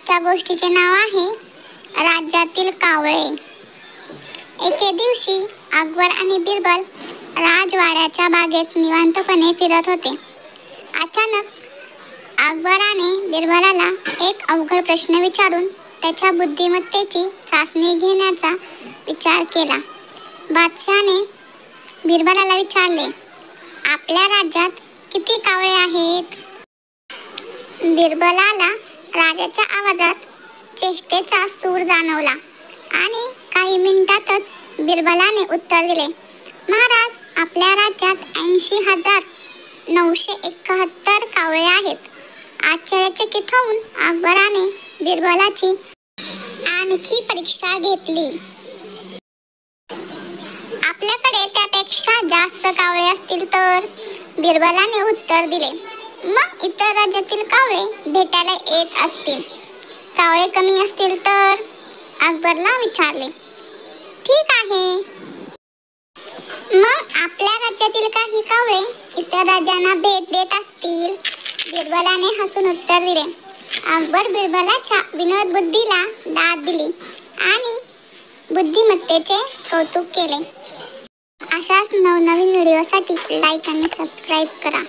आजच्या गोष्टीचे नाव आहे राज्यातील कावळे. एके दिवशी अकबर आणि बिरबल राजवाड्याच्या बागेत निवांतपणे फिरत होते. अचानक अकबराने बिरबलाला एक अवघड प्रश्न विचारून त्याच्या बुद्धिमत्तेची चाचणी घेण्याचा विचार केला. बादशाहाने बिरबलाला विचारले, आपल्या राज्यात किती कावळे आहेत? बिरबलाला राजाच्या आवाजात चेष्टेचा सूर जाणवला आणि काही मिनिटातच बिरबलाने उत्तर दिले, महाराज, आपल्या राज्यात 80,971 कावळे आहेत. आश्चर्यचकित होऊन अकबराने बिरबलाची आणखी परीक्षा घेतली. आपल्याकडे त्यापेक्षा जास्त कावळे असतील तर? बिरबलाने उत्तर दिले, मग इतर राज्यातील कावळे भेटायला येत असतील. कावळे कमी असतील तर? अकबरला विचारले. ठीक आहे, मग आपल्या राज्यातील काही कावळे इतर राज्यांना भेट देत असतील. बिरबलाने हसून उत्तर दिले. अकबर बिरबलाच्या विनोद बुद्धीला दाद दिली आणि बुद्धिमत्तेचे कौतुक केले. अशाच नवनवीन व्हिडिओसाठी लाईक आणि सबस्क्राईब करा.